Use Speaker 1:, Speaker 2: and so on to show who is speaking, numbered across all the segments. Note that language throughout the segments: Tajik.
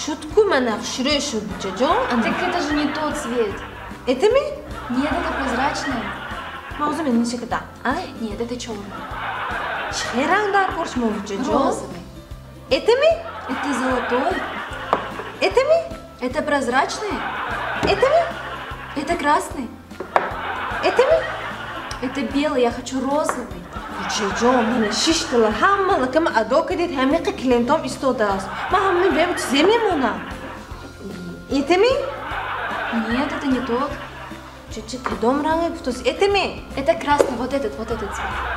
Speaker 1: Шутку mana хшре шут джаджо.
Speaker 2: Так это же не тот цвет.
Speaker 1: Это ми?
Speaker 2: Нет, это прозрачный.
Speaker 1: Мауза мен ничек это? А?
Speaker 2: Нет, это черный.
Speaker 1: Чхераңдар корш мо джаджо.
Speaker 2: Розовый.
Speaker 1: Это ми?
Speaker 2: Это золотой.
Speaker 1: Это ми?
Speaker 2: Это прозрачный.
Speaker 1: Это ми?
Speaker 2: Это красный.
Speaker 1: Это ми?
Speaker 2: Это белый, я хочу розовый.
Speaker 1: Джаджо, mana шиштала хаммалакам адокадит хамиқи клентом истодас. Ма хамми бем чиземи мона. Это ми?
Speaker 2: Нет, это не тот.
Speaker 1: Чичи тедом ранги гуфтас. Это ми?
Speaker 2: Это красный, вот этот цвет.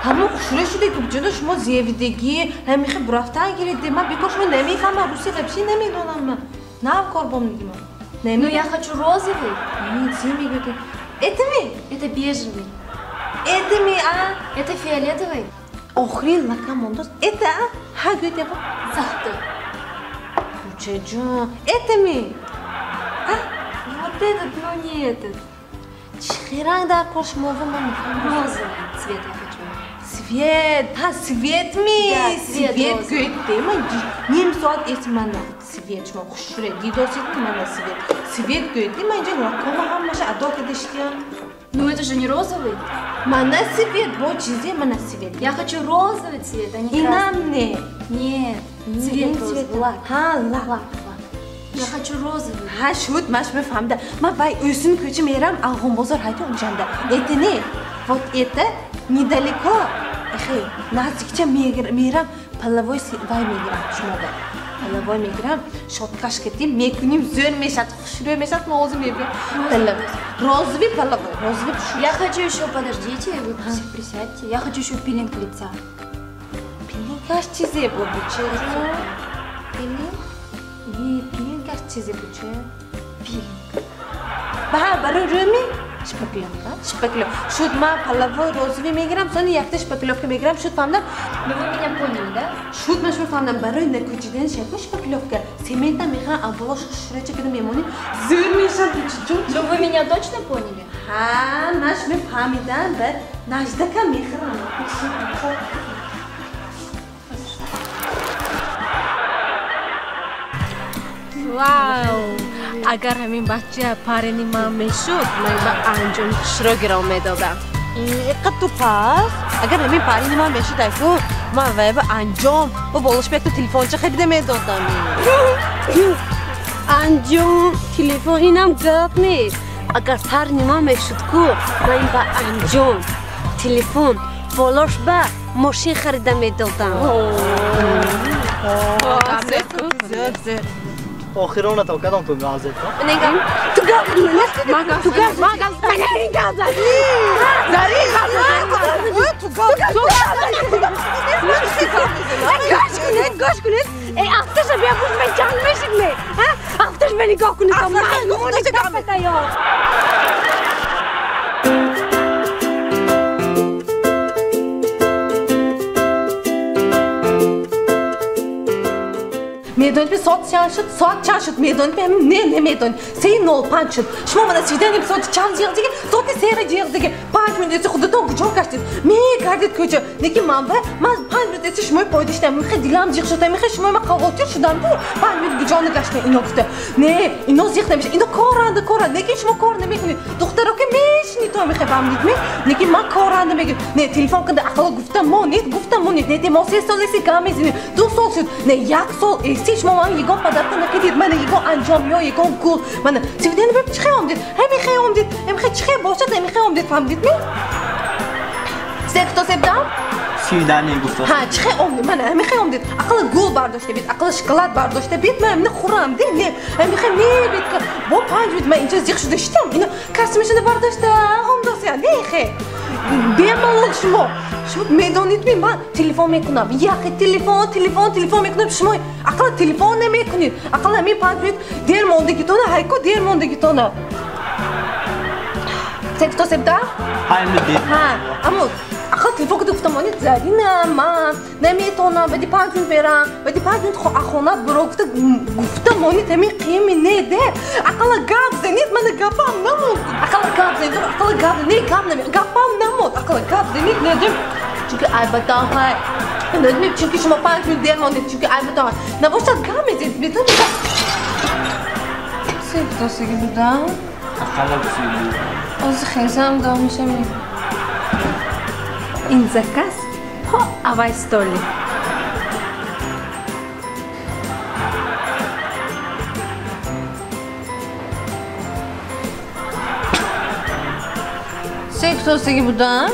Speaker 1: Хаму хшре шуде губджадо шумо зевидеги хамиқи бурафтан гириде. Ма бикош ма намифама руси габши намидонам ма. Нав корбом мигима.
Speaker 2: Ну я хочу розовый.
Speaker 1: Нет, земи гуде. Это ми?
Speaker 2: Это бежевый.
Speaker 1: Это ми, а?
Speaker 2: Это фиолетовый.
Speaker 1: Охрин лакамондос. Это, а? Ха гуде ба?
Speaker 2: Золотой.
Speaker 1: Чаджо. Это ми?
Speaker 2: Вот этот, но не этот.
Speaker 1: Чхераңдар корш мова ма мифам.
Speaker 2: Розовый цвет я хочу.
Speaker 1: Свет, свет ми,
Speaker 2: Да, свет розовый.
Speaker 1: гуде ма. Ним соат эс мана свет шмо хшре дидосит мана свет. Свет гуде ма инжа лакома хаммаша адокадиштиан.
Speaker 2: Ну это же не розовый.
Speaker 1: Мана свет, бо чизе мана свет.
Speaker 2: Я хочу розовый цвет, а не красный.
Speaker 1: Инамне.
Speaker 2: Нет, цвет розовый. Лак.
Speaker 1: Ха, лак.
Speaker 2: Лак. Я хочу розовый.
Speaker 1: ها شد مش بفهمده ما بای اوسن کوچه میرم آقام بزرگ هایتون اونجانده اتنه вот это недалеко اخي نزدیکچه میرم پلوی وای میگیرم شما با پلوی میگیرم شاتکاش کردیم میکنیم زن میشد خوشروی میشد موضوع میبرم پلوی розовый پلوی розовый
Speaker 2: Я хочу еще, подождите, вы присядьте. Я хочу еще пилинг лица.
Speaker 1: пилинкаш چیزی بود چرا пилинкаш چیزی بود چه
Speaker 2: Пилинг.
Speaker 1: برای رومی شپکلوف شد من پلوی روزوی میگیرم سانی یکتا شپکلوف که میگیرم شد فهمدم
Speaker 2: Ну вы меня поняли, да?
Speaker 1: شد مش بفهمدم برای نکوچیدن شپکلوف که سیمنتا میخوام اولاش شرچه کنم میمونی زور میشم چون
Speaker 2: Ну вы меня точно поняли?
Speaker 1: ها مش میفهمیدم به نجدکا میخوام واو اگر همین بچه پرنی من میشد من با انجام شروع گرام میدادم اینقدر تو پس اگر همین پرنی من میشد ایکو من با انجام با بالش به تو تلفن چه خریده میدادم
Speaker 3: انجام تلفن اینم گپ نیست اگر پرنی من میشد کو من با انجام تلفن بالش به ماشین خریده میدادم
Speaker 4: آخران تو کدام تو گازه تو؟
Speaker 1: نگم تو گاز تو گاز این گاز زاری خلاص تو گاز
Speaker 3: گوش کنید ای افتش بیا بود من جان میشیم ها افتش بنی نگاه کنید تا من نگاه یا
Speaker 1: میدونید ساعت چند شد میدونید نه نمیدونید 3:05 شد شما من свидание ساعت چند جیغ دیگه ساعت 3 جیغ دیگه 5 minut خودتون کجا گشتید میگردید کجا نگی من 5 minut شما پایداشتم میخواد دیلم جیغ شده میخواد شما من قاطی شدم تو 5 minut کجا نگشته اینا گفته نه اینا زیغ نمیشه اینا کار نگی شما کار نمیکنید دخترا که میشنی تو میخواد فهمید نگی من کار نمیگم نه تلفن کنده عقل گفتم ما نه ما 3 سال کم میزنیم 2 سال شد نه 1 سال شما من یگان پدرتون نکردید من یگان انجام یا یگان گل من سیدن بب چه خیام دید همین خیام دید چه خیام باشد همین خیام دید فهمیدید می سکتا سبدم
Speaker 4: سیدن گفتم
Speaker 1: ها چه خیام دید من همین خیام دید عقل گل برداشته بید عقل شکلات برداشته بید من همین خورم دید نه همین خیام می بید که با 5 بید من اینجا زیخ شده شدم اینا کسی میشده برداشته هم دست یا نه خیلی بیمال شما میدونید می من تلفن میکنم یکی تلفن میکنم شما عقل تلفن نمیکنید عقل همین 5 minut دیر موندگیتونه هایکو دیر موندگیتونه سکتو سبدا ها اما عقل تلفن که گفتم مانید زدینم من نمیتونم بدی 5 minut برم بدی 5 minut خونه برو گفتم مانید همین قیمی نده عقل گاب زنید من گابم نمود عقل گاب زنید گابم نمود عقل گاب زنید ندم çünkü elbette hay çünkü şuma 5 minut diyemem çünkü elbette hay ne boşta gelmeyeceğiz bir tane Сектосиги будам.
Speaker 4: Ахала бисуди.
Speaker 1: Ози хезам дам мишам. Ин заказ. Хо, авай столи. Сектосиги будам.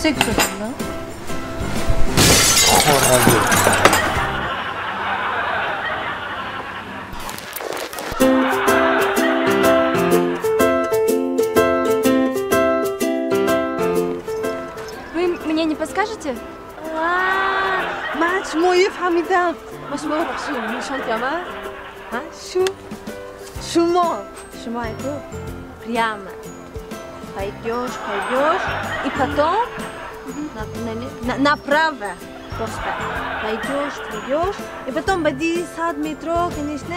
Speaker 1: Сектосиги будам.
Speaker 2: Вы мне не подскажете?
Speaker 1: من شمایی فهمیدم من شما رو بخشی نشان کمه шума это прямо пойдешь и потом направо просто пойдешь и потом пойди сад метро конечно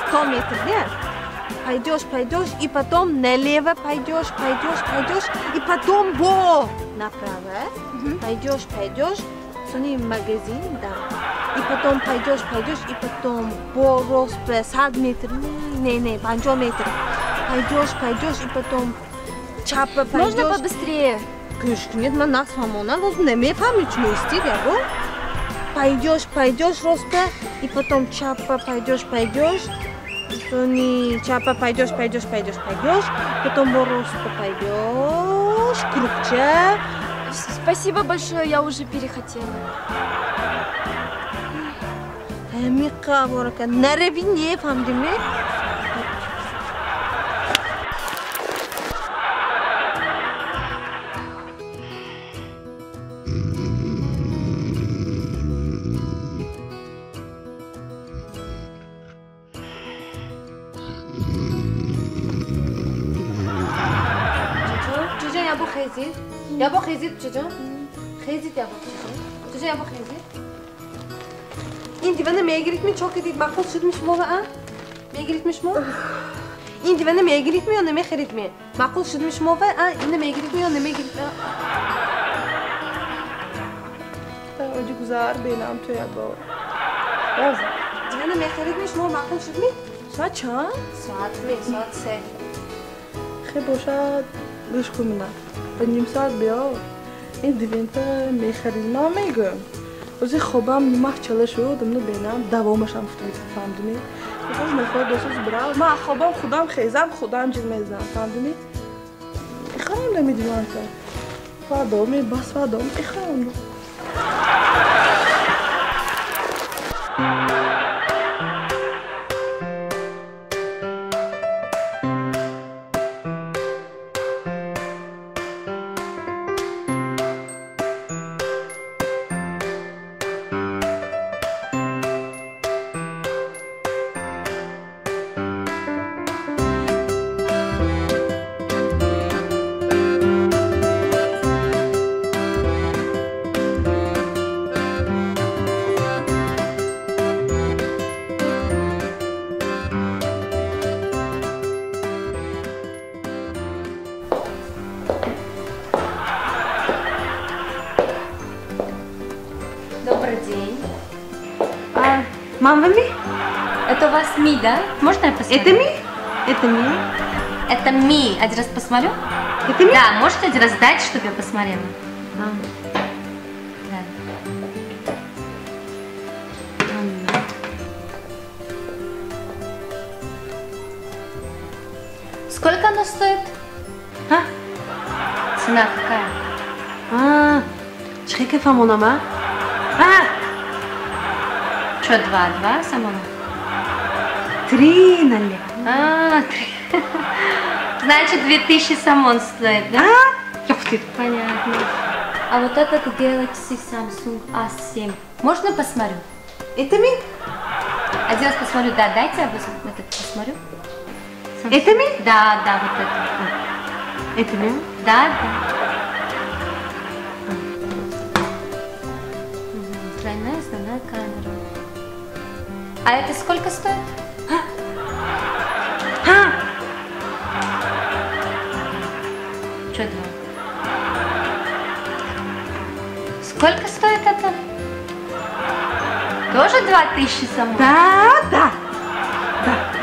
Speaker 1: 100 метров нет пойдешь и потом налево пойдешь и потом направо пойдешь Сони магазин, да. И потом пойдешь, и потом борос, 100 метров, не, 50 метров. Пойдешь, и потом чапа пойдешь.
Speaker 2: Можно побыстрее?
Speaker 1: Конечно, нет, мы нас фамона, не me память, мы исти, да, бо. Пойдешь, роспе, и потом чапа пойдешь. Сони чапа пойдешь, потом борос пойдешь, крупче.
Speaker 2: Спасибо большое, я уже перехотела.
Speaker 1: Мика ворака, нареви не фамдиме. Çocuğun ya bu xezit. Ya bu xezit çocuğun. Xezit ya bu çocuğun. Çocuğun ya bu xezit. İndi bana meye gitmiyor çok iyi. Bakın sütmüş mu ha? Meye gitmiş mi? İndi bana meye gitmiyor ne meye gitmiyor. Bakın sütmüş mu ha? İndi meye gitmiyor ne meye gitmiyor.
Speaker 5: اوجی گذار بینم توی با
Speaker 1: Bana meye gitmiş mi? Bakın sütmüş.
Speaker 5: ساعت چند؟
Speaker 1: Saat 3.
Speaker 5: خیلی باشد گوش کنم و نیم ساعت بیا این دیوینتا میخرید نمیگم وزی خوابم نیمه چله شد دمنو بینم دوامش هم فتوید فهمدنی بخوش میخواد دوستوز برای ما خوابم خودم خیزم خودم جیل میزنم فهمدنی ایخوام نمیدونم که فادامی بس فادام ایخوام
Speaker 2: Добрый день.
Speaker 1: Мама ми?
Speaker 2: Это у вас Ми, да? Можно я посмотрю?
Speaker 1: Это ми? Это ми?
Speaker 2: Это Ми. Один раз посмотрю?
Speaker 1: Это ми?
Speaker 2: Да, можете один раз дать, чтобы я посмотрела? Да. Сколько оно стоит?
Speaker 1: А?
Speaker 2: Цена какая?
Speaker 1: Чекай фамонама.
Speaker 2: Что, два самого?
Speaker 1: 3 нали?
Speaker 2: 3. Значит, 2000 самон стоит, да?
Speaker 1: Ёх ты.
Speaker 2: Понятно. А вот этот Galaxy Samsung A7. Можно посмотрю?
Speaker 1: Это ми?
Speaker 2: Один раз посмотрю, да, дайте я этот посмотрю.
Speaker 1: Это ми?
Speaker 2: Да, вот это.
Speaker 1: Это ми?
Speaker 2: Да. Тройная основная камера. А это сколько стоит? Что 2? Сколько стоит это? Тоже 2000 само?
Speaker 1: Да,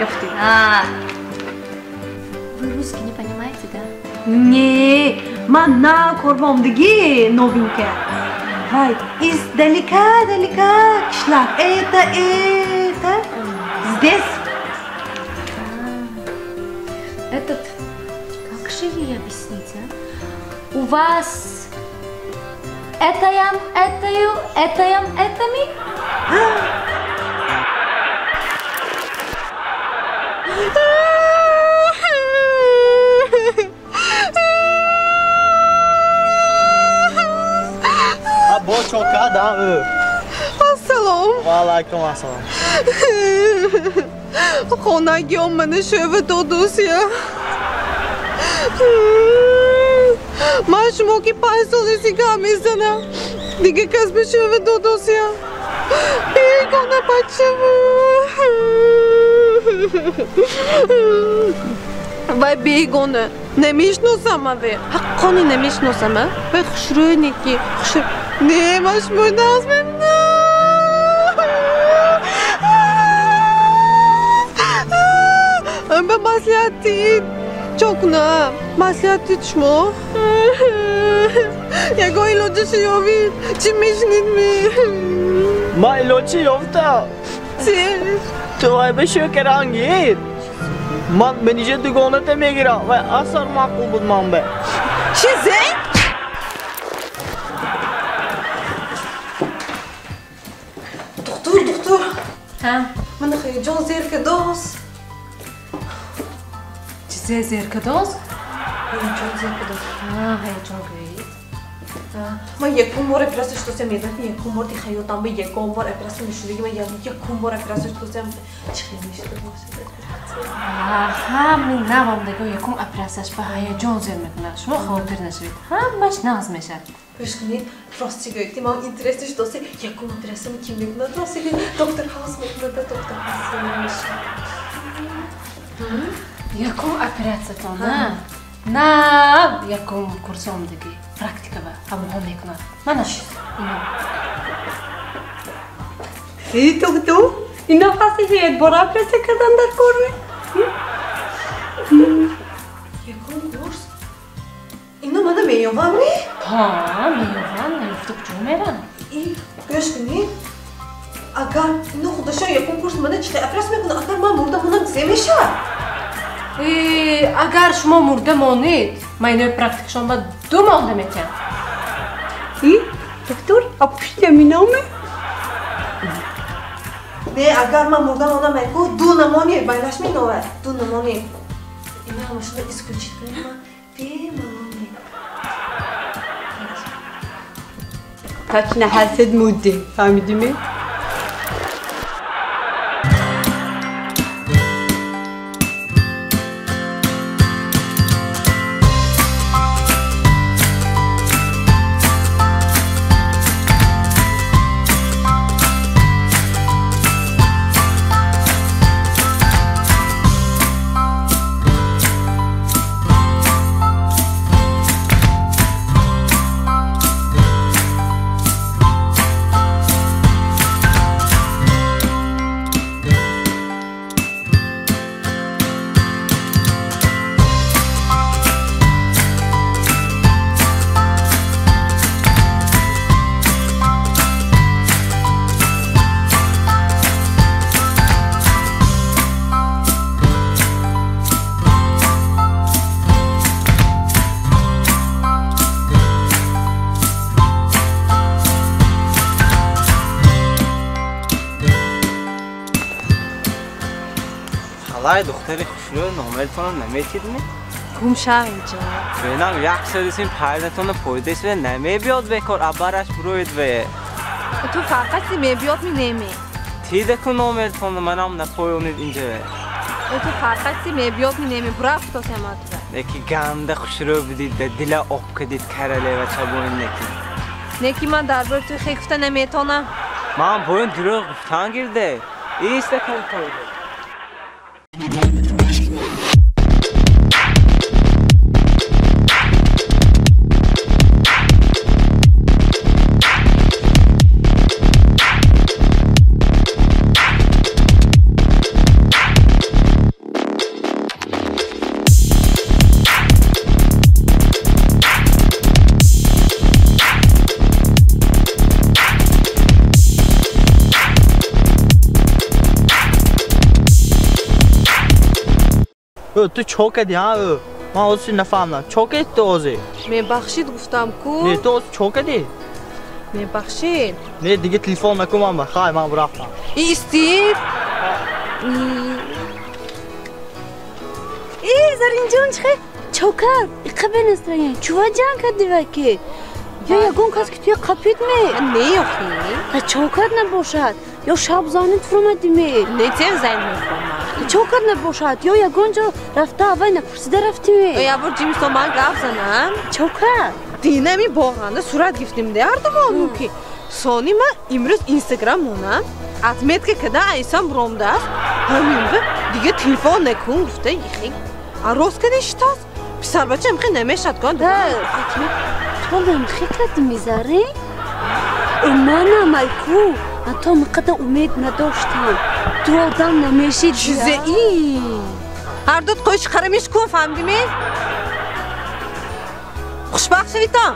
Speaker 1: ёпты.
Speaker 2: Вы русский не понимаете, да?
Speaker 1: Не, мана корбомдagi новинка. Вай, издалека кишлак. Это. Здесь.
Speaker 2: Этот, как же ей объяснить, а? У вас этами?
Speaker 4: बहुत चौका दा
Speaker 5: Assalom.
Speaker 4: वालेकुम अस्सलाम
Speaker 5: Xonagi ommani sho'va dodosiya. Man shumoki paysolisi kamizana. Diga kasbi sho'va dodosiya. Begona pachavu. Vay begona. Nemishnosamavi. Haqqoni nemishnosama. Vay xushro'niki. Xushur. Ne mashmunaz menna. Ben maslahatı çok ne? Maslahatı düşmo. Ya goylo düşüyovi. Çimişnin mi?
Speaker 4: ما إلوتشي يوفتا
Speaker 5: Sen.
Speaker 4: تو هاي بشو كرانجير من بنيجي دقونة تميجرا وأثر معقول بدمان به
Speaker 5: Şizen? Doktor.
Speaker 2: Ha?
Speaker 5: Mana heyecan zerke dos.
Speaker 1: Zerka dost.
Speaker 5: Heyecan zerke dos.
Speaker 2: Heyecan great.
Speaker 5: من یکم بار اپراسش دوستم میدم یکم بار خیاطم به یکم بار اپراس نشدگی من یکم بار اپراسش دوستم چی میشه باشه
Speaker 1: همین یکم اپراسش به هیجان زیر میکنه شما خاطر نشوید همش ناز میشه
Speaker 5: بشکنید راستی گویدی من اینترستش دوسته یکم اپراسم کی میکنه راستی گوید دکتر هاوس میکنه دکتر هاوس میشه
Speaker 1: یکم اپراسیتون نه یکم کورسومدگی پرکتیکا با هم میکنه منش
Speaker 3: ای دکتر اینا خاصیه برا پرسه کردن در کورمی
Speaker 5: یکم کورس اینو منو مییوام می
Speaker 1: ها میوان نیفتو کجا میرن
Speaker 5: ای بشکنید اگر اینو خودشا یکم کورس منو چه اپراس میکنه اگر من مردم اونم گزه میشه
Speaker 1: اگر شما مرده مانید من اینو پرکتیکشان با 2 ماه نمیتیم
Speaker 3: ای دکتر اپشت مینامه
Speaker 5: نه اگر من مردم اونم میگو 2 نمانی بایلاش مینوه 2 نمانی اینا همشون رو اسکوچیت کنیم من به مامانی
Speaker 3: kaç ne haset mudde فهمیدی mi
Speaker 4: خلای دختری خوشرو ناملتون نمیتیدنی؟
Speaker 3: گم شو اینجا
Speaker 4: بینم یک سریسین پردتون پویدش و نمی بیاد بکر ابرش بروید به
Speaker 3: تو فقط می بیاد می نمی
Speaker 4: تیده کن ناملتون منم نپویونید اینجا
Speaker 3: تو فقط می بیاد می نمی برفت تو سمات
Speaker 4: یکی گنده خوشرو بدید به دل آب کدید کرله و چبوین نکی
Speaker 3: نکی من درباره تو خیلی گفته نمیتونم
Speaker 4: من بوین دروغ گفتن گرده ایسته کن پویده تو چوکدی ها من اوزی نفهمم چوکدی تو اوزی
Speaker 5: میبخشید گفتم کو
Speaker 4: نه تو اوز چوکدی
Speaker 5: میبخشید
Speaker 4: نه دیگه تلفن نکن من بخوای من برفتم
Speaker 5: ایستید
Speaker 3: زرین جان چخه چوکر قبل نسترین چوا جان کردی وکی یا یگون کس که توی قپید می
Speaker 5: نه آخی
Speaker 3: تا چوکر نباشد یا شب زانت فرمدی می
Speaker 5: نه تیغ زنگ میفهمم
Speaker 3: چوکر نباشد یا یگون جا رفته اوای نپرسیده رفتی می
Speaker 5: یا بار جیمیستان من گفت زنم
Speaker 3: چوکر
Speaker 5: دینمی باغانده صورت گفتیم دیردم که سانی من امروز اینستاگرام مونم اتمت که کده ایسان برومده است همین دیگه تلفن نکن گفته یخی راست کده شتاست پسر بچه امخی نمیشد کن
Speaker 3: تو نمخی کردی میذاری؟ منم ایکو حتی مقدر امید نداشتم تو آدم نمیشید
Speaker 5: چیزه این هر دوت قویش خرمیش کن فهمدی می؟ خوشبخت شویدم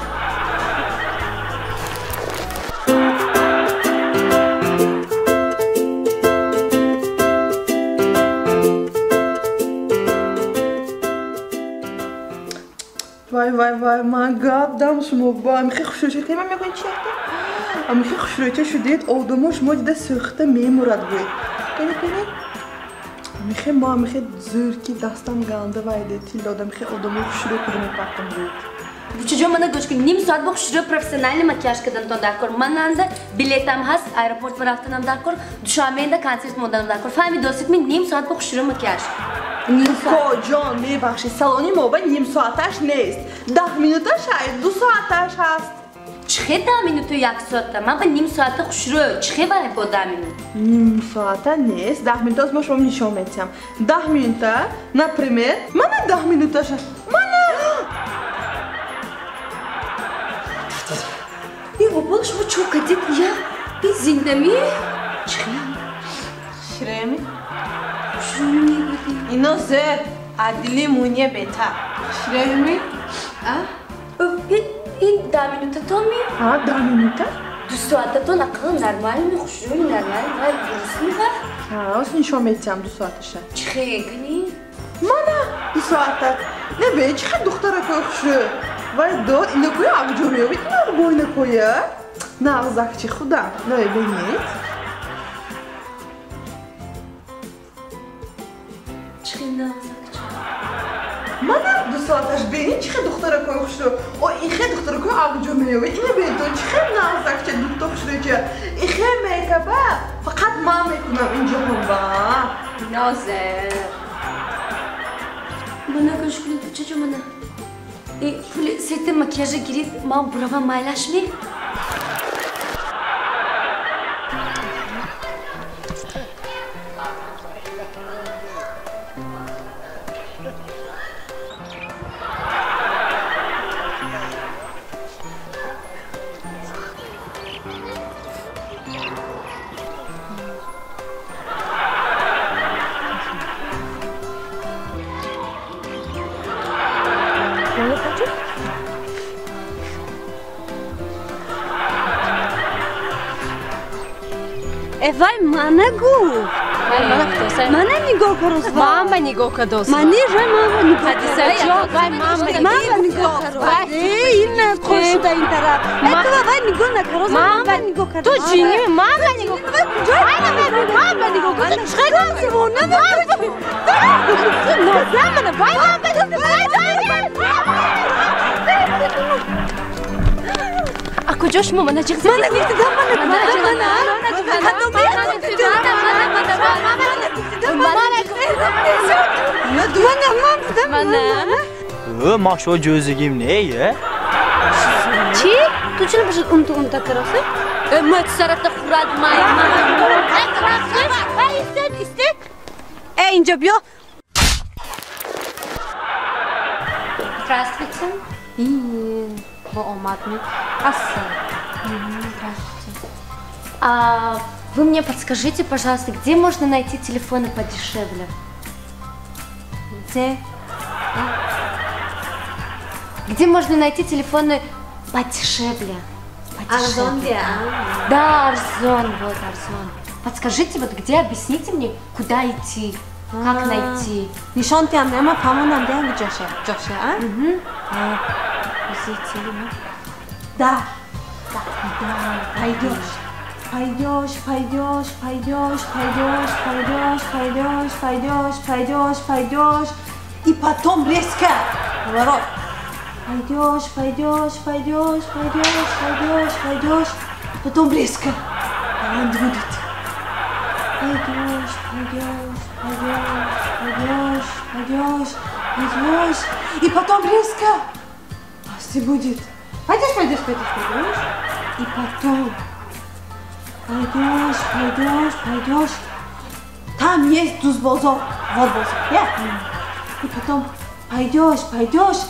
Speaker 5: وای من گادم شما با میخوای خوشوچه که من میگوین چی هستم؟ میخوای خوشوچه شدید آدمو شما دیده سخته میمورد بود کنی؟ میخوای ما میخوای زور که دستم گنده وایده تیل دادم میخوای آدمو خوشوچه کنم پاکم بود
Speaker 2: Чужо мана гочки ним саат бох шуро профессиональный макияж кадан тон дакор мананда билетам хаст аэропорт рафтанам дакор душамбенда концерт моданам дакор фами досит ми ним саат бох шуро макияж
Speaker 5: کجا میبخشی سالانی ما با نیم ساعتش نیست 10 minute شاید 2 ساعتش هست
Speaker 2: چخه 10 minute یک ساعت من با نیم ساعت خوشرو چخه برای با 10 minute
Speaker 5: نیم ساعت نیست 10 minute از ما شما نشون میدم 10 minute например من 10 minute هست من
Speaker 2: ای بابا شما چو کدید یا ای زندمی
Speaker 5: شرمی
Speaker 2: شرومی بودی
Speaker 5: اینا زر عدلی مونیه بهتر شرمی
Speaker 2: این 10 minute تو می
Speaker 5: 10 minute
Speaker 2: 2 ساعت تو نقل نرمال می خوشروی نرمال وای درست می فر
Speaker 5: از نشون میدم 2 ساعتشه
Speaker 2: چخه کنی
Speaker 5: من 2 ساعت نه به چخه دختره که خوشرو وای داد اینو کوی آبجوریه بیت نه بوینه کویه نه زاکچی خدا نه ببینید
Speaker 2: چخه نه زاکچی
Speaker 5: من 2 ساعتش ببین چخه دختره که خوشرو او این خیلی دختره که آبجوریه بیت اینو بیتون چخه نه زاکچی دو خوشرو که این خیلی میکبه فقط من میکنم اینجا هم با
Speaker 2: نازه bana görüşkülü çocuğum bana. Böyle sette makyaja girip ma burama maylaşmayı.
Speaker 3: وای منه گو منه نگاه کروز
Speaker 1: ماما نگاه کدوس
Speaker 3: منی جای ماما نگاه
Speaker 1: حدیثه جا وای
Speaker 3: ماما نگاه کروز این خوش شده این طرف تو وای نگاه نکروز ماما نگاه کروز
Speaker 1: تو جینی ماما نگاه کدوس ماما نگاه کدوس چقدر سمونه نازم وای کجاش ماما نجیغ
Speaker 3: من نگفتم
Speaker 4: ما شو جوزگیم نیه
Speaker 3: چی؟ تو چرا باشد اونتا کراسه؟
Speaker 2: Ömür sarıda kurat mayma.
Speaker 3: İstet. اینجا بیا
Speaker 2: Здравствуйте. Вы омадны. Здравствуйте. Вы мне подскажите, пожалуйста, где можно найти телефоны подешевле? Где? Где можно найти телефоны подешевле?
Speaker 3: Арзон где?
Speaker 2: Да, Арзон, вот Арзон. Подскажите, вот где, объясните мне, куда идти? Как найти?
Speaker 1: Nişan diyen ama pamunan diyen bir coşa. Coşa, ha? Да. Пойдешь. Пойдешь, пойдешь, пойдешь, пойдешь, пойдешь, пойдешь, пойдешь, пойдешь, пойдешь. И потом резко. Поворот. Пойдешь, пойдешь, пойдешь, пойдешь, пойдешь, пойдешь. Потом резко. Он будет. Пойдешь, пойдешь, пойдешь, пойдешь, пойдешь. И потом резко. Пусть будет. Пойдешь, пойдешь, пойдешь, пойдешь. И потом. Пойдешь, пойдешь, пойдешь. Там есть дузболзор. Вот болзор. И потом пойдешь, пойдешь.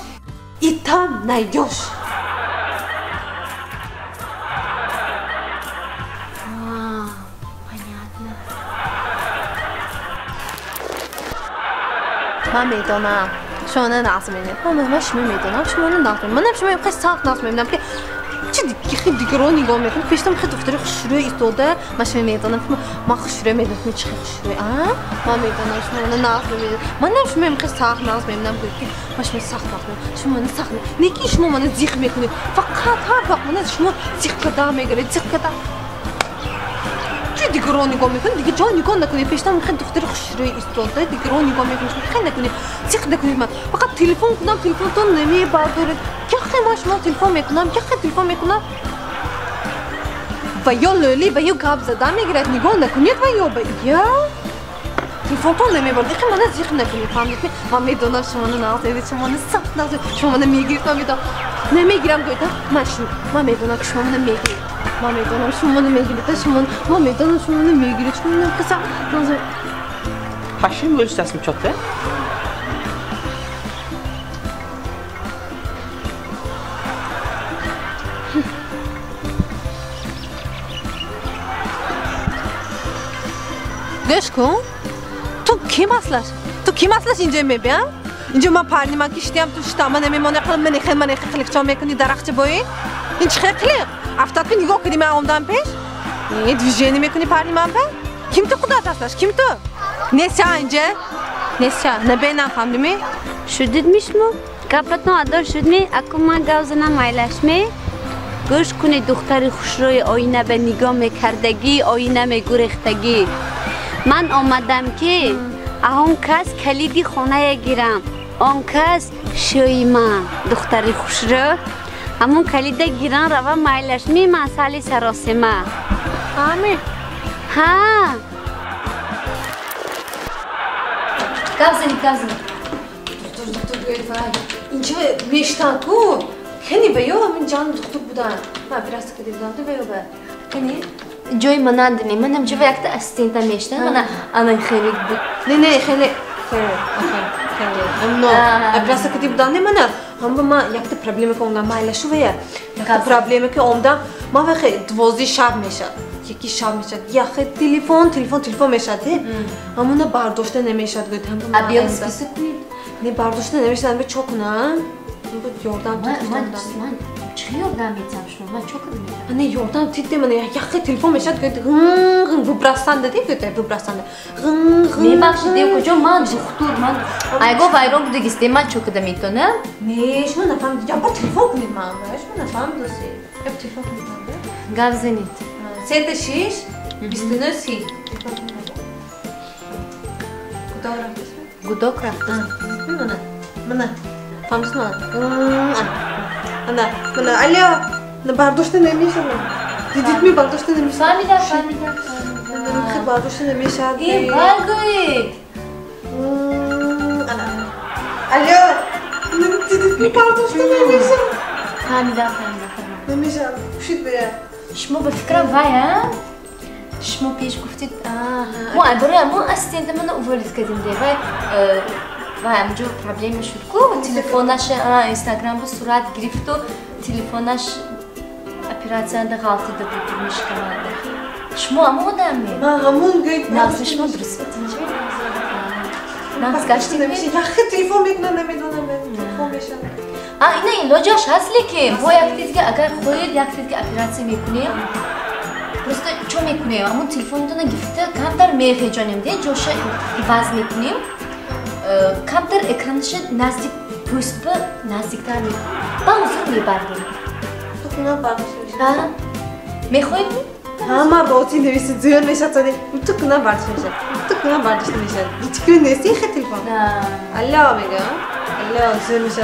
Speaker 1: И там найдешь. من میدونم شما نظمینه من شما میدونم شما نظمینه منم شما خیلی سخت نظمینم که چی دیگه خیلی دیگه رو نگاه میکنم پیشتم خیلی دختری خشروع ایستاده من شما میدونم من خشروع میدونم چی خشروع من میدونم شما نظمینه منم شما خیلی سخت نظمینم که من شما سخت نظمینم شما سخت نگی شما من زیخ میکنید فقط هر وقت من شما زیخ کدا میگیرید زیخ کدا دیگه رو نگاه میکنی دیگه جا نگاه نکنی پیشتم خیلی دختر خوشروی ایستاده دیگه رو نگاه میکنی خیلی نکنی زیخ نکنی من فقط تلفن کنم تلفن تو نمیبرداره که خیلی من شما تلفن میکنم که خیلی تلفن میکنم و یا لولی و یا گاب زدن میگیرد نگاه نکنید و یا تلفن تو نمیبرده خیلی من زیخ نکنی فهمیدی من میدونم شما نازدید شما سخت نازدید شما نمیگیرید من میدونم نمیگیرم گویدم من میدونم که شما نمیگیرید من میدونم شما نمیگیرید شما من میدونم شما نمیگیرید شما نمیگیرید نازدید
Speaker 4: Paşın böyle səsim çatdı.
Speaker 1: گوش کن تو کی مسئلهش اینجا میبینم اینجا من پرنیما کشتیم تو شتاما نمیمونه من خیلی چا میکنی درخت بایی این چه خیلی افتاد که نگاه کنی من اومدم پیش این دیوژنی میکنی پرنیما به kim تو خدا هستش kim تو نسیا اینجا نسیا نبینم فهمیدی
Speaker 3: شدیدmiş mi? Kapatın adar şudmi akuma gavzına maylaşmi گوش کنی دختری خوشروی آینه به نگاه میکردگی آینه میگریختگی من آمدم که اون کس کلیدی خانه گیرم آن کس شویما دختری خوشرو همون کلید گیرن رو مایلشمی مسئله سراسمه
Speaker 1: آمین
Speaker 3: ها
Speaker 2: Gavzini
Speaker 1: اینجا میشتن کو کنی بیو من جان دکتر بودن من biraz که دیدم تو بیو به کنی
Speaker 2: جای منندنی منم جو وقت استینتا میشتن من آن خیلی بود
Speaker 1: نه خیلی اما biraz که دیدم نه من هم یک تا پرابلمی که اونم مایلشو ویا یک تا پرابلمی که اومدم ما وقت 12 شب میشه یکی شب میشه یا خیلی تلفن میشه همون برداشته نمیشد گفتم
Speaker 2: ابیام سپیس کنید
Speaker 1: نه برداشته نمیشدن به چوکنن بود یاردم
Speaker 2: من چی یاردم میتم شما من چوکنم
Speaker 1: نه یاردم دیدم من یا خیلی تلفن میشد گفتم ویبراسیون دادی گفتم ویبراسیون
Speaker 2: میبخشید کجا من دکتر من ایگو وایرون بوده گسته من چوکدم میتونم
Speaker 1: نه شما نفهمید یا با تلفن کنید من شما نفهمید دوستی اب تلفن کنید
Speaker 2: گازنید
Speaker 1: 36 29 30
Speaker 2: گوداک رفت
Speaker 1: من فهمت من الو برداشته نمیشه دیدید می برداشته نمیشه
Speaker 2: فهمیدم
Speaker 1: خیلی برداشته نمیشه
Speaker 2: این برگوید
Speaker 1: الو دیدید می برداشته نمیشه
Speaker 2: فهمیدم
Speaker 1: نمیشه خوشید بیا
Speaker 2: شما به فکرم وای شما پیش گفتید ما برای ما استند من اوورید کردیم دی وای همجور پرابلم شد کو تلفنش اینستاگرام با صورت گرفت و تلفنش اپراسیون غلطی داد میش کننده شما هم آدمی
Speaker 1: من همون گیت
Speaker 2: نازش شما درست بتونید ناز گشتی
Speaker 1: نمیشه یا خیلی تلفن میکنه نمیدونم تلفن میشه
Speaker 2: اینا این لوجاش هست لیکن با یک دیگه اگر خودت یک دیگه اپراسیون میکنی Просто что мекунем? Амун телефонда на гифте камтар мефеджонем де, жоша ваз мекунем. Камтар экраншы наздик пустпы, наздиктар мекунем. Баузур мебардем.
Speaker 3: Tukuna bakışmış.
Speaker 2: Ha? Mexoyim mi?
Speaker 1: Ama roti nevisi diyor ne şatani. Tukuna barışmış. Tukuna barışmış. Hiç gün nesi ki telefon. Allah mega. Allah zürmüş.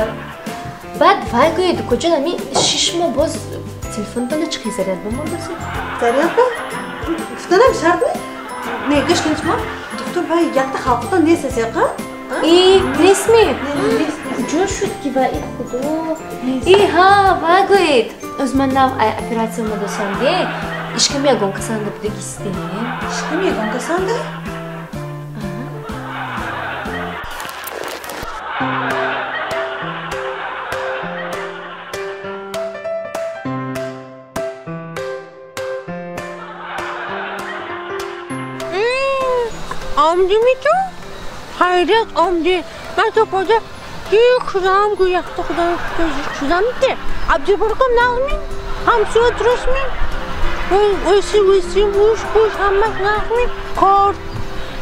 Speaker 2: Bad vay koydu koca nami şişme boz telefondan da çıkıyor zarar bu mudur?
Speaker 1: Zarar mı? Fıtanam şart mı? Ne kış konuşma? Doktor vay yakta halkta ne sesi yakar?
Speaker 2: İyi resmi. Coşut gibi ikudu. İyi ha vay koydu. Uzmanlar operasyonda da söndü. İşkemeye gonkasan da bu da gitsin.
Speaker 1: İşkemeye gonkasan da?
Speaker 6: Amca mı ki? Hayret amca. Ben de böyle bir kızım kuyakta kadar kızım de. Abdi bırakım ne almayın? Hamsi oturasmayın. Uysi muş hammak ne almayın? Kort,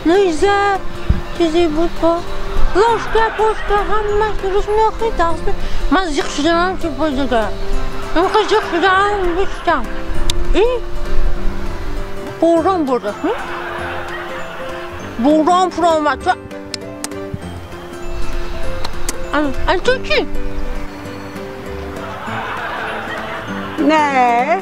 Speaker 6: neyse, sizi burada. Loşka hammak duruşmuyor ki dağısın. Mazcık şudan ki böyle de. Mazcık şudan bütçem. İyi. Buradan burada mı? Buradan promatı. Antuki. Ne?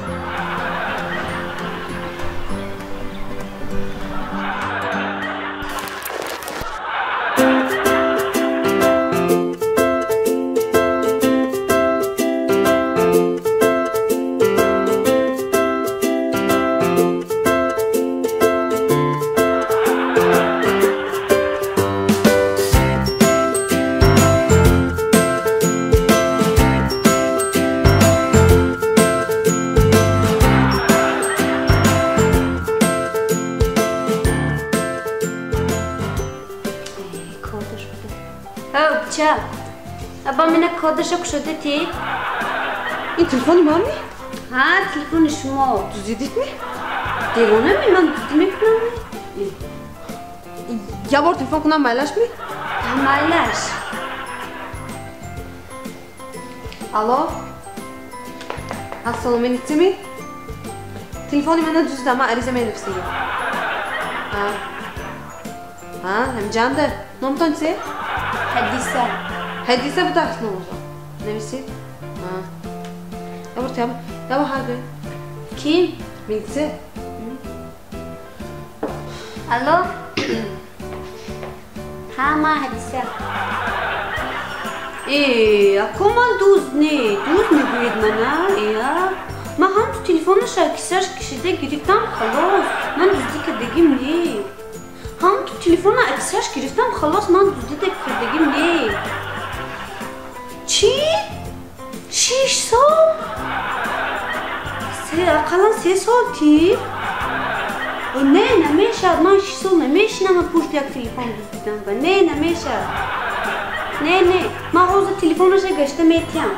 Speaker 3: Bıçak. Abba mene koduşa şöyle ti.
Speaker 1: İn telefonu mu anne?
Speaker 3: Ha telefonu şuma.
Speaker 1: Düzledik mi?
Speaker 3: Telefonu mu ben düzlemek mi?
Speaker 1: Ya var telefon kuna paylaş mı?
Speaker 3: Paylaş.
Speaker 1: Alo? Assalomu alaykum mi? Telefonu mana düzde ama arizamay nafsiga. Ha, hem canda. Nom tanısı?
Speaker 2: Hadisa.
Speaker 1: Hadisa bu tarzı olacak. Ne misin? Ha. Ya var tamam. Ya var hadi.
Speaker 3: Kim?
Speaker 1: Minsi.
Speaker 3: Alo? Ha ma hadisa. Ako man duz ne güyed mana ya. Ma ham tu telefonu şarkısaş kişide giriktam xalos. Man düzde kedegim ne? Ham tu telefona aksaş giriktam xalos man düzde kedegim ne? Çi? Şiş sol? Kalan ses ol ti? Ne meşa man şiş sol ne meşa ma puştiyak telefon düzdüden ba ne meşa? Ne ma hoza telefona şey geçtim etiyam.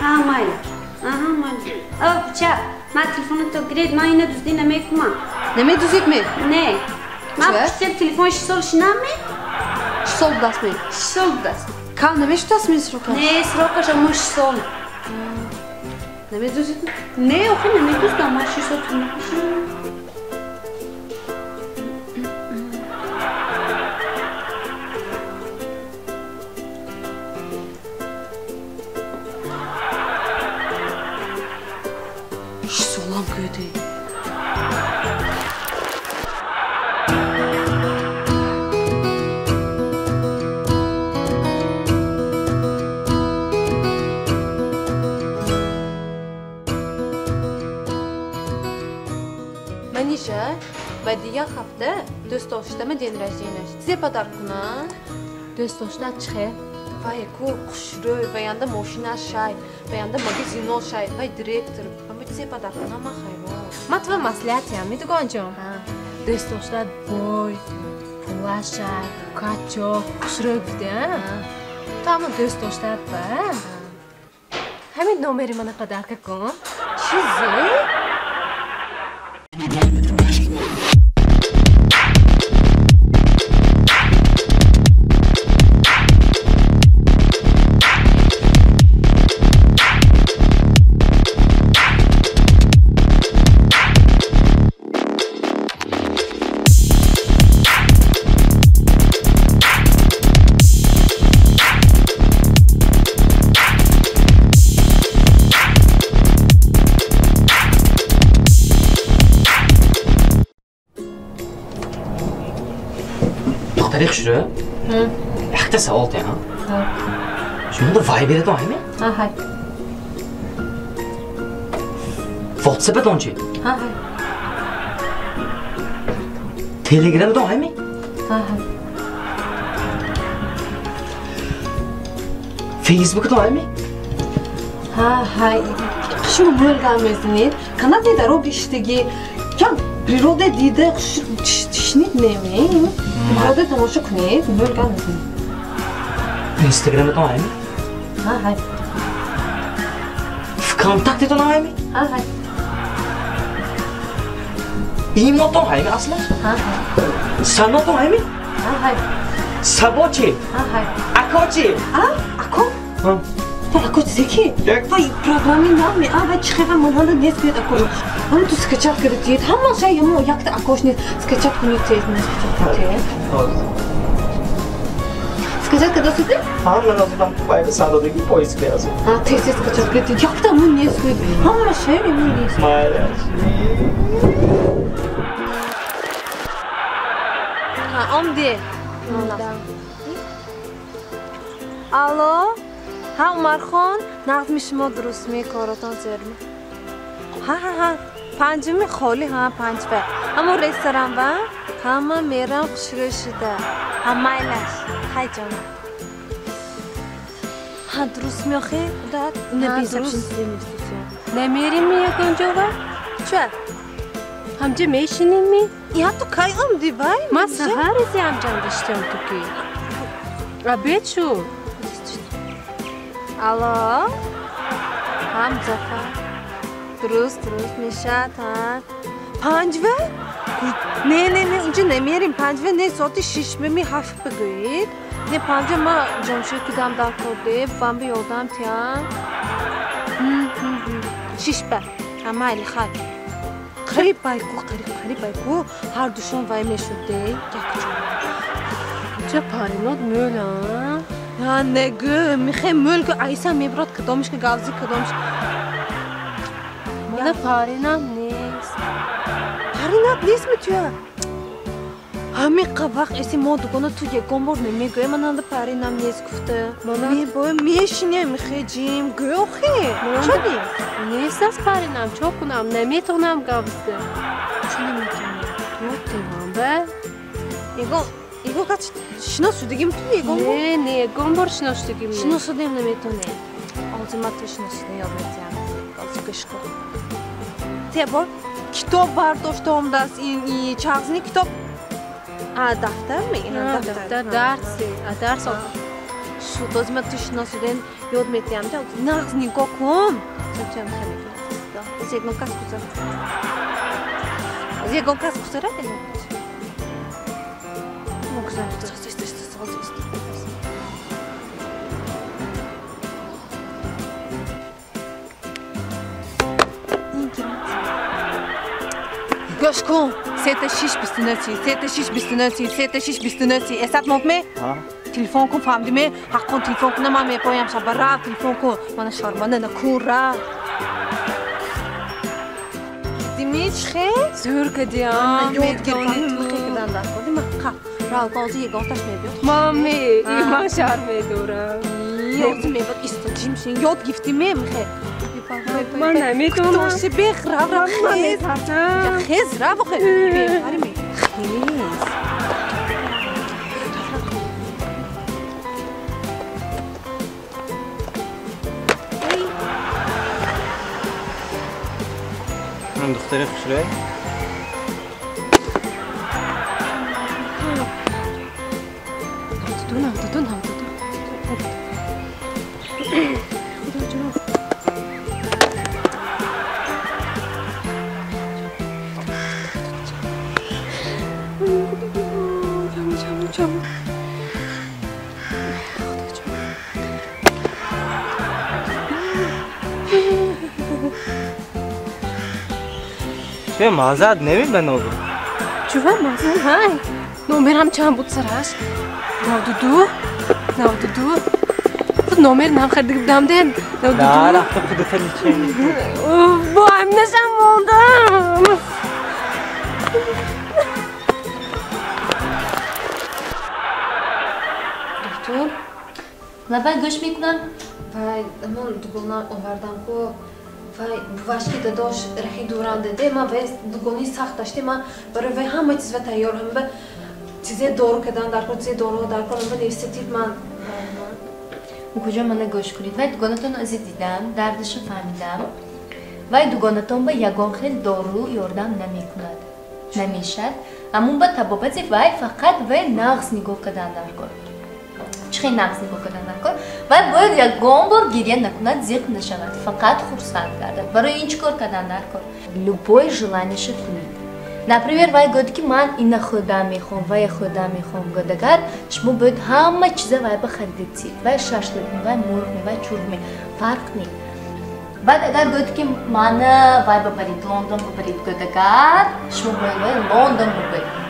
Speaker 3: Ha mayla. Aha mayla. Av bıçak. Ma telefonu to gred ma yine düzde ne kuma.
Speaker 1: Ne düzek mi?
Speaker 3: Ne? Ma puştiyak telefon şiş sol şina mı?
Speaker 1: Sol das mı?
Speaker 3: Sol das.
Speaker 1: Kan ne meş das mı sroka?
Speaker 3: Ne sroka şamuş sol.
Speaker 1: Ne düzek mi?
Speaker 3: Ne o ki ne düzde ma şiş sol tırnak.
Speaker 1: Solan kötü. Manisha, badiya hafta do'stoshdami den rождения. Size pодарок kuna.
Speaker 2: Do'stlar chiqay.
Speaker 1: Vay ku xushro'y va yanda mashina shay, va yanda magazino shay, va direktor. Ama size pодарок kuna ma xayro.
Speaker 2: Matva maslahatiyam midigonjon. Do'stlar boy, pulashay, kacho, xushro'y budi, ha? Tamam do'stlar ba. Hamid nomeri mana qadarka kun.
Speaker 1: Chizi?
Speaker 7: دختری خشره؟ اخت سوال ته ها؟ شما در وایبر تو همی؟
Speaker 2: های
Speaker 7: واتساپ تو چی؟
Speaker 2: های
Speaker 7: تلگرام تو همی؟
Speaker 2: های
Speaker 7: فیسبوک تو همی؟
Speaker 1: های شما مولگا میزنید کانالی درو بیشتگی یا природа دیده شنید نمی природа تماشا کنید مولگا میزنید
Speaker 7: اینستاگرام تو همی؟
Speaker 2: های
Speaker 7: کانتاکت تو همی؟
Speaker 2: های
Speaker 7: ایمیل تو همی اصلا؟ سنا تو همی؟
Speaker 2: های
Speaker 7: سبا چی؟
Speaker 2: های
Speaker 7: اکا چی؟
Speaker 1: اکو
Speaker 7: ها
Speaker 1: اکو چیزی وای پروگرامی نامی وای چه خیلی مولانه نیست بیاد اکو هم تو سکچاپ کردید همه شای مو یک تا اکوش نیست سکچاپ کنید تیز نیست سکچاپ کردید
Speaker 4: هم من اصلا باید سادگی پاییز کردم
Speaker 1: تیز سکچاپ کردید یک تا مون نیست بیاد همه شای مون نیست
Speaker 6: آمدی الو ها عمر خان نظم شما درست می کاراتان زرمی ها پنجمی خالی ها پنجبه اما رستوران با همه میرم خوشروی شده همه ایلش خیلی جانم ها درست می آخی داد درست نمیریم می یکان جا با چه؟ همجا میشینیم می؟ یا تو کی آمدی بای؟ من سهر ازی همجا داشتم تو کی عبید شو الو هم زفر درست میشه تا پنجوه؟ نه اونجا نمیریم پنجوه نه ساعت 6 می هفت بگوید نه پنجوه ما جمشه کدام در کرده فهم بیادم تیان 6 به همه ایلی خواهد قریب بایکو هر دوشون وای میشده یک جا پارینات مولا یا نگه میخوای مول که ایسا میبرد کدامش که گاوزی کدامش مالا پارینات نیست میتویا همین قبق ایسی ما دوگانه تو یکان بار نمیگوی من هنده پارینات نیست گفته میشینه میخوای جیم گوی آخی چه نیست از پارینات چه کنم نمیتونم گاوزده چه نمیتونم نمیتونم به ایگو کچ شناسودگیم تو ایگو نه ایگو بار شناسودگیم شناسودیم نمیتونه آزمات شناسودگیم یاد میتونم از کشکو تی بار کتاب برداشتم دست این چغزنی کتاب دفتر میگن دفتر درس شو آزمات شناسودگیم یاد میتونم نغز نگاه کن چطورم خیلی از ایگو کس کسر از ایگو کس کسره گوش کن 3629 اسات موقمه تلفن کن فهمیدی حق کن تلفن کنم من میپایم شب رفت تلفن کن من شرمنده نکور رفت دیمیچ خیلی زور کدیم یاد گرفتم کدام دست کردی من راو بازی یگانتاش میبود مامی ایمان شرمه دارم یاد میبود استجیم شین یاد گفتی میخه من نمیتونم دوستی بیخ راو خیز راو خیز
Speaker 4: من دختری خوشره
Speaker 6: دون
Speaker 4: چه مازاد نمیدونم نو
Speaker 6: چه مازاد های نمرم چند بود سرش 92 خود نمر نم خرید بودم دن 92
Speaker 4: نه رفته خودت لیچه
Speaker 6: با هم نشم موندم
Speaker 2: و بعد گوش میکنن وای من دوگونا آوردم کو وای بواشکی داداش رخی دوران داده ما وای دوگونی سخت داشته ما برای وای همه چیز و تیار هم به چیزی دارو کردن در کل چیزی دارو در کل من استیت من کجا من گوش کنید وای دوگونتون از دیدم دردش فهمیدم وای دوگونتون با یگان خیلی دارو یاردم نمیکند نمیشد همون با تبابت وای فقط وای نقص نگاه کردن در کل چخی نقص نگاه کردن در کل وای باید یگان بار گریه نکند زیق نشود فقط خورسند گردد برای این چکار کردن در کل любой желаниش کنید например وای گفت که من این خودم میخوام وای خودم میخوام گفتگر شما باید همه چیزا وای بخریدید وای شاشلیک وای مرغ وای چورمه فرق نیست بعد اگر گفت که من وای ببرید لندن ببرید گفتگر شما باید لندن ببرید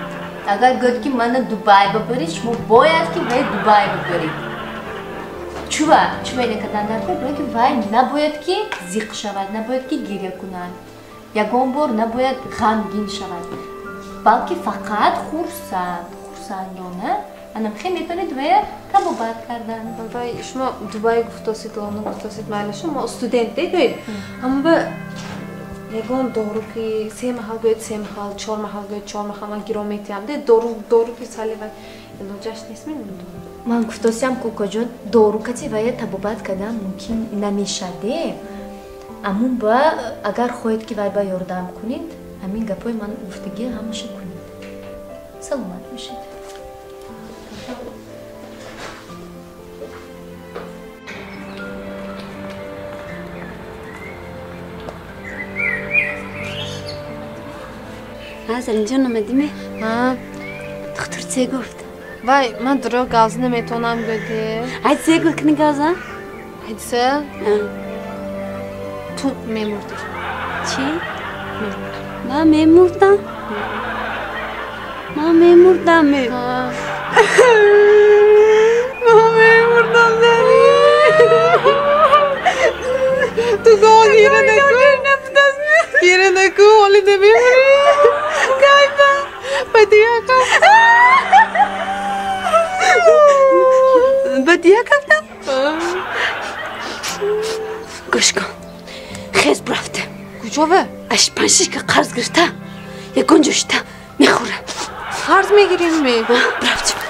Speaker 2: اگر گفت که من دبی ببرید شما باید که وای دبی ببرید چوبا اینه کردن در کل برای که وای نباید که زیق شود نباید که گریه کنند یگان بار نباید غمگین شود بلکه فقط خورسندانه انم خیلی میتونید وای تبابت کردن
Speaker 1: وای شما دبی گفتید لندن گفتید مال شما استودنت دیدید اما به یگان دارو که 3 محل گوید 3 محل 4 محل گوید 4 محل من گیرو میتیم ده دارو که سالی وای الوجاش نیست
Speaker 2: من گفتم که کجا دارو کتی وای تبابت کردن ممکن نمیشده اما با اگر خواهید که وای با یاردم کنید همین گپای من گفتگی همیشه کنید سلامت باشید
Speaker 3: نازنین جان اومدیمه؟ دکتر چه گفت؟
Speaker 1: وای من درو گاز نمیتونم گفته
Speaker 3: هیچ چه گفت کنی گازا؟
Speaker 1: هیچ چه؟ تو میمردی
Speaker 3: چی؟ من میمردم؟ من میمردم
Speaker 1: زنی تو گاه گیره نکو ولی نمیمونی کایفا بدیه کفتم
Speaker 3: گوش کن خیز برفته
Speaker 1: کجا به؟
Speaker 3: اش پنشی که قرض گرفته یه گنجشته میخوره
Speaker 1: قرض میگیریم می؟
Speaker 3: برفته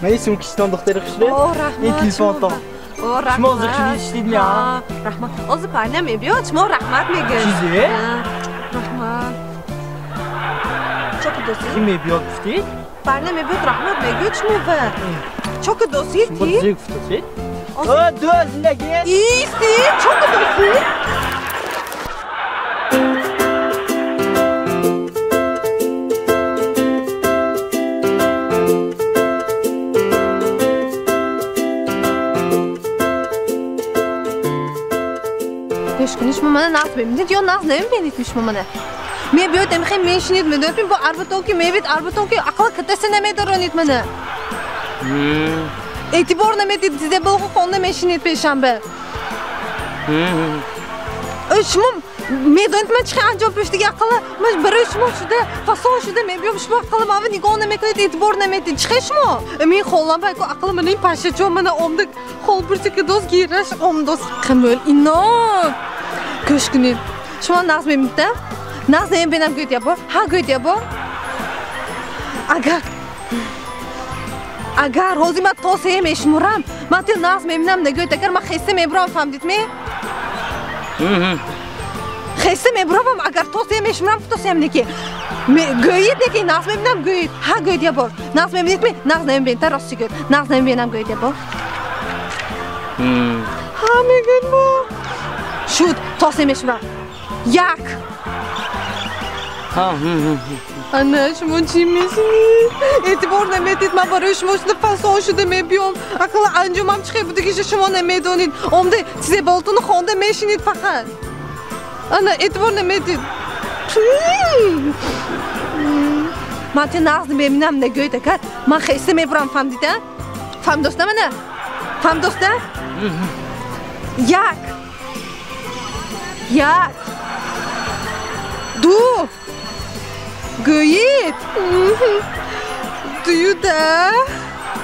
Speaker 4: من اسم کشتان دختر خوشله؟ این تلفن تا شما از چی دیدید میا؟
Speaker 1: رحمت از پایین میبیاد شما رحمت میگه
Speaker 4: چیزی؟
Speaker 1: رحمت چوک دوستی؟
Speaker 4: کی میبیاد گفتی؟
Speaker 1: پایین میبیاد رحمت میگه شما به چوک دوستی تی؟
Speaker 4: چی گفتی؟ دو از نگین
Speaker 1: ایستی چوک دوستی؟ شما منو نقد ببینید یا نقد نمیبینید شما منو میبیاد میخوام میشینید میدونید با اربطون که میبید اربطون که عقل کتاسی نمیدارونید منو اعتبار نمیدید دیده بلخو خونه میشینید پیشم به شما میدونید من چه انجام پیش دیگه عقل من برای شما شده فسان شده میبیام شما عقل ما نگاه نمیکنید اعتبار نمیدید چه شما می خولم باید که عقل من این پشه چون من عمده خول برسی که دوست گیرش عمدوست خمول اینا گوش کنید شما نقص میمیدم نقص نمیبینم گوید یا با ها گوید یا با اگر روزی من توصیه میشمرم من تو ناز میبینم نگوید اگر من خسته میبرم فهمیدید می؟ خسته میبرم اگر توصیه میشمرم توصیه نکی گویید نکی ناز میبینم گویید ها گویید یا بار ناز میبینید می؟ ناز نمیبینید تا راستی گوید ناز نمیبینم گویید یا بار ها میگوید ما شد توصیه میشمرم یک Anne şunu çiğmesiniz. Etibar nemetid من برای شما شده فسان شده میبیام اقلا انجامم چخیر بوده که شما نمیدونید عمده چیزی بالتون خونده میشینید فقط Anne etibar nemetid من تی نغز ببینم نگوید اگر من خیسته میبرم فهمیده؟ فهم دوسته منه؟ فهم دوسته؟ یک دو Göyit. Do you dare?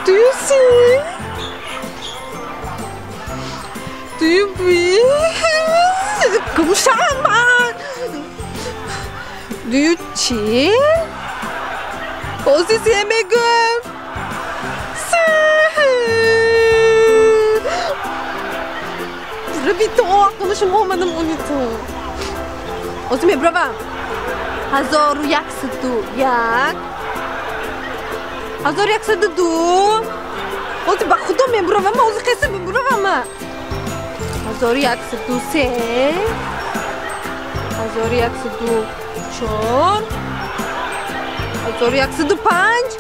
Speaker 1: Do you see? Do you breathe? Kumşaman. Do you chill? Ozi sevmegüm. Rabbi to akılışım olmadım unuttu. Ozi mi brava? 1101 1102 اوزی با خودم میبرم اما اوزی خیلی میبرم 1103 1104 1105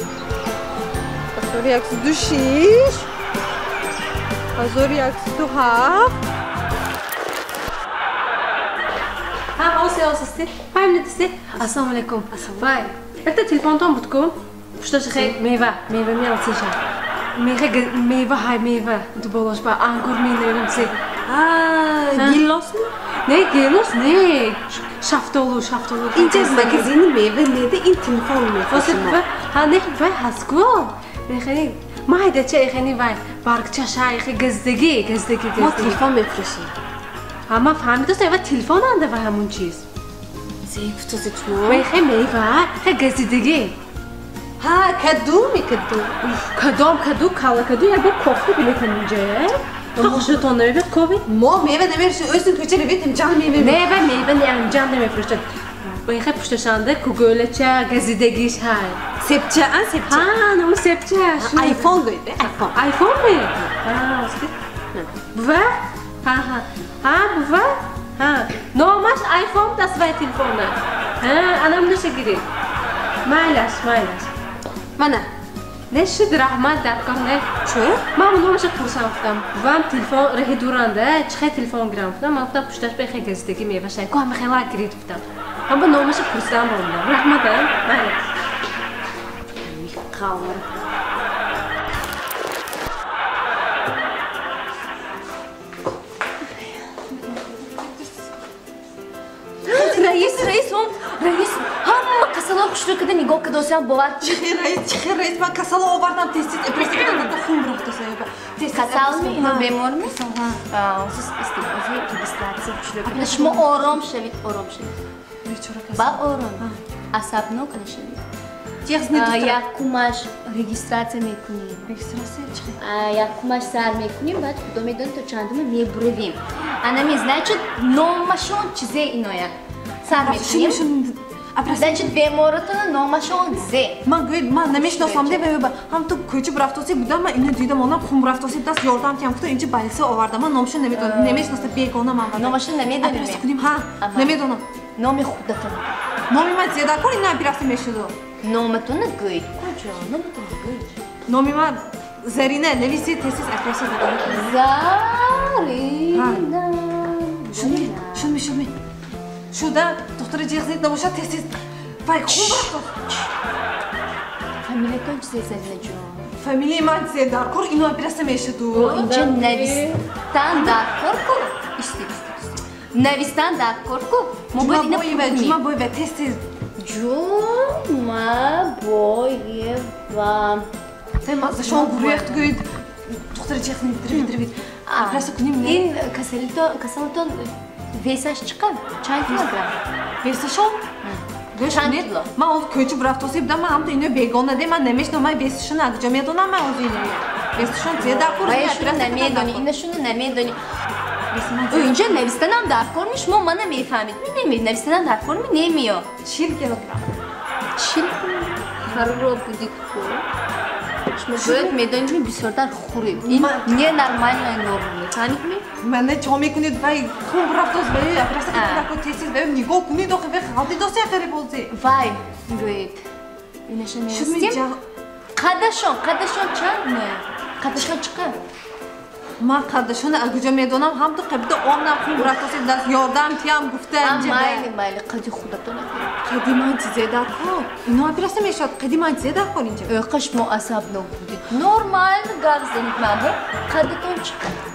Speaker 1: 1106 1107
Speaker 6: ها اوسي اوسي هاي من الدستي السلام عليكم باي انت تليفونتون بتكون شتاش خي ميفا ميال سيشا ميفا هاي ميفا دبولوش با انكور مين نسي
Speaker 1: Gillos mu?
Speaker 6: Ne gelos ne şaftolu
Speaker 1: İnce magazini meyve neydi? İn telefon mu?
Speaker 6: Ha ne vay hasko ne khani ما هيدا شيء خليني باي بارك تشاي خي گزدگی
Speaker 1: ما تلفن بفرشیم
Speaker 6: اما فهمیدی تو تلفن عنده و همون چیز
Speaker 1: زیف تو زیتمو
Speaker 6: میخه میوه خی گزیدگی
Speaker 1: ها کدو
Speaker 6: کدو کالا کدو یا با کوفته بلیت اینجا خوشتون نمیاد کوفی
Speaker 1: ما میوه نمیفروشیم özün köçe bebetim can meyve
Speaker 6: میوه yani can nemiفروشد میخه پشتشانده کوگولچه گزیدگیش های
Speaker 1: sepçe
Speaker 6: ها نمو sepçe
Speaker 1: iPhone gıydı
Speaker 6: iPhone mi ha işte bu ha bu var ha normal iPhone das war telefonlar ha anam ne şekilde mailaş
Speaker 1: bana
Speaker 6: ne şudur rahmat dakikam ne
Speaker 1: şu
Speaker 6: ما نومش پرسم گفتم وام تلفن راه دورنده چه تلفن گرام گفتم من گفتم پشتش بخی گزیدگی میوه شای کوام خیلی گرید گفتم هم با نومش پرسم بودم رحمت بله
Speaker 1: میخوام
Speaker 2: رئیس هم kasalar kuşluğu kadar nigo kadar sen boğaz.
Speaker 1: Çıkır reis ben kasalı ovardan testis epresi kadar da khun bıraktı sayıba.
Speaker 2: Kasal mı? İno bemor mu? Siz istiyorsunuz registrasyon kuşluğu kadar. Şma oram şevit. Ba oram. Asabno kadar şevit. Я кумаш регистрация мекуним.
Speaker 1: Регистрация чиқи?
Speaker 2: Я кумаш сар мекуним, баъд худо медон то чандаме мебуравим. Ана ми значит номашон чизе иноя. Сар мекуним. Значит беморотона номашон зе.
Speaker 1: من گوید من نمیشناسم دیگه هم تو کوچه برفتوسی بودم من اینو دیدم اونم خون برفتوسی دست یاردم کردم که اینجا بایسه آوردم من نامشون نمیدونم نمیشناسم بیگانه من
Speaker 2: номашон نمیدونم.
Speaker 1: ادرس کنیم ها نمیدونم
Speaker 2: номи худатон.
Speaker 1: نامی من زیاده کن اینا بیرفتی میشدو
Speaker 2: номатон гуйд. Куча, номатон гуйд.
Speaker 1: نامی من زرینه نویسی تسیس اپرسی دادم
Speaker 2: Zarina.
Speaker 1: شون شده دکتر جیغزید نباشه تسیس وای خون برفتوس
Speaker 2: Familiyatон çize Zarina جون.
Speaker 1: فامیلی من زیاده کن اینو اپرسی میشدو
Speaker 2: اینجا نویستن در کورکو نویستن در کورکو
Speaker 1: جمع بوی و تسیس
Speaker 2: جمع بوی و
Speaker 1: Sen mazlaşan guruyakta göyüd. Doktora cihazını bitirip. Akrasa kunayım ne?
Speaker 2: این کسالتون ویسش چقدر؟ چند کیلوگرم؟
Speaker 1: Versaşan? گوش
Speaker 2: چند
Speaker 1: کنید
Speaker 2: کیلو؟
Speaker 1: من اون کوچه برافت توصیف دادم من هم تو اینو بیگانه دی من نمیشنم من بیستشون اگه میدونم من از اینو بیستشون زیاده کور
Speaker 2: وایشون نمیدونی اینشون نمیدونی اینجا نوشتنم در فرمی شما من نمیفهمید نمید نوشتنم در فرمی نمیاد
Speaker 1: 40 کیلوگرم
Speaker 2: چی خراب بودی کو شما باید میدونید که بسیار در خورید این نه نرمال نه نرمال تانی کنید
Speaker 1: من نه چه میکنید وای خون برافت توصیف وای افراسته کنید تیسیز وای نگاه کنید آخه وای خالدی دوستی آخری بولزی
Speaker 2: وای گوید اینشون نیستیم قدشون چند نه قدشون چقدر
Speaker 1: ما قدشون اگه میدونم هم تو قبل اون نخون برافت توصیف دست یاردم تیم گفته
Speaker 2: مایلی قدی خودتون
Speaker 1: قدیمان زیاده کن اینو افراسته میشد قدیمان زیاده کن اینجا
Speaker 2: قش معصب نبودید نرمال گاز زنید مامو قدتون چقدر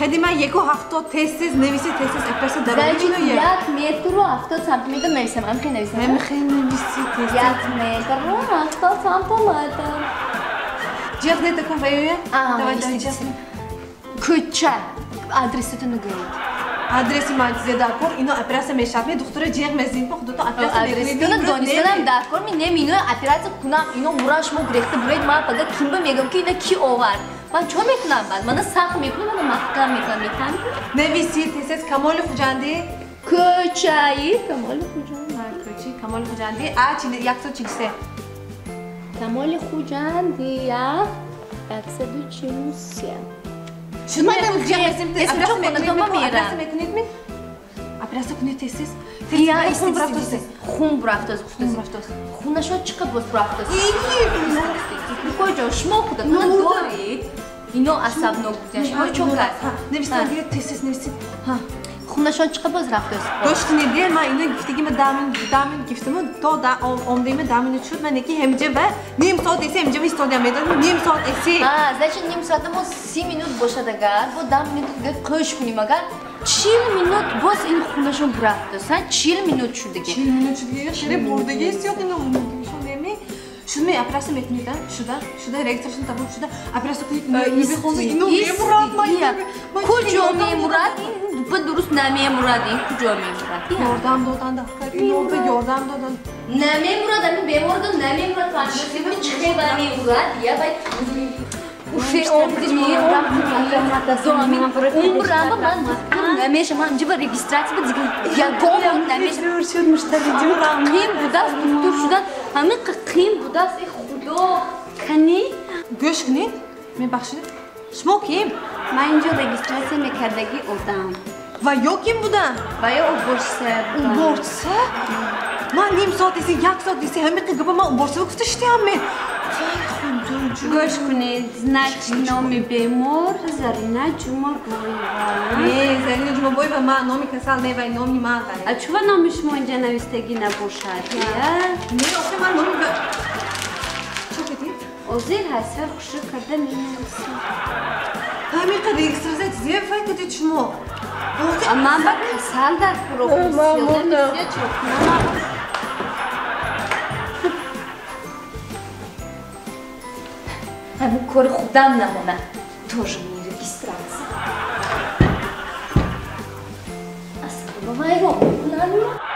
Speaker 1: قدیما 1.70 تیسیز نویسی تیسیز افراسته دارم
Speaker 2: زنجید 1 متر و 70 سانتی متر نویسم هم که نویسم
Speaker 1: من خیلی نویسی تیسیز
Speaker 2: 1 متر و 70 سانتی متر
Speaker 1: جیغ نیده کن وایویه
Speaker 2: کوچه آدرستون گوید
Speaker 1: آدرسی من زیاده کن اینو افراسته میشد می دختر جیغ مزین با خودتو افراسته
Speaker 2: آدرستون دانستنم در کار می نمینو اپراسیون کنم اینو مراش مو گرفته برید ما فقط کیم به میگم که اینا کی آورد من چون میکنم بعد من سخت میکنم من محکم میکنم
Speaker 1: نویسی تیسیز کمال خوجندی
Speaker 2: کوچایی کمال خوجندی
Speaker 1: کوچی کمال خوجندی 143
Speaker 2: کمال خوجندی 143
Speaker 1: شما نمی‌دونید
Speaker 2: اسم چون خودتون میرم
Speaker 1: اپراسته کنید تیسیز
Speaker 2: یا خون برافتاز خونشون چقدر باز برافتاز کجا شما خودتون دارید اینو عصب نبودن شما چون کرد
Speaker 1: نویسید دیگه تیسیز نویسید
Speaker 2: خونشون چقدر باز رفتاز
Speaker 1: گوش کنید دیگه من اینو گفتگی من دامین گفتم تا عمریم دامین شد من یکی همجه و نیم ساعت ایسی همجه ایستادم میدونم نیم ساعت ایسی
Speaker 2: значит نیم ساعت ما 30 minut باشد اگر با 10 minut دیگه قش کنیم اگر 40 minut باز این خونشون برفته 40 minut شد دیگه
Speaker 1: 40 minut شد دیگه خیلی بردگی است یا اینو شون نمی شون می اپراسیون میکنید شده رگیسترشن تمام شده اپراسیون کنید اینو میمورد
Speaker 2: کجا میمورد به درست نمیمورد این کجا میمورد
Speaker 1: یاردم دادن دختر اینو به یاردم دادن
Speaker 2: نمیمورد همین بیمورد نمیمورد فهمیدی من چه خبر میمورد یا باید وفي عمري عمرها من نمیشه من اینجا با رجیستراتی بود دیگه یا گم نمیشه
Speaker 1: شد مشتری
Speaker 2: قیم بوده است دکتر شدن همه قیم بوده است خدا کنی
Speaker 1: گوش کنید میبخشید شما کیم
Speaker 3: من اینجا رجیستراسی میکردگی اودم
Speaker 1: و یا کیم بودن
Speaker 3: و یا بورسه
Speaker 1: بورسه من نیم ساعت ایسی 1 ساعت ایسی همه قیقبه من بورسه گفتشتی همه
Speaker 3: گوش کنید نامی بیمار زرینه جمعه بایی
Speaker 1: نه زرینه جمعه بایی و من نامی کسال نه و نامی من غیر
Speaker 3: چوبه نامی شما اینجا نویستگی نباشد
Speaker 1: نه آخه من نامی به چه بدید؟
Speaker 3: اوزیر حسفه خوشی کرده مینویسید
Speaker 1: همین قدر رجیسترازه چیزیه فای کدید شما
Speaker 3: من با کسال در پروفسیون نمیسید
Speaker 2: همون کار خودم نمونه توش می رجیستراسی اصلا با من رو کنم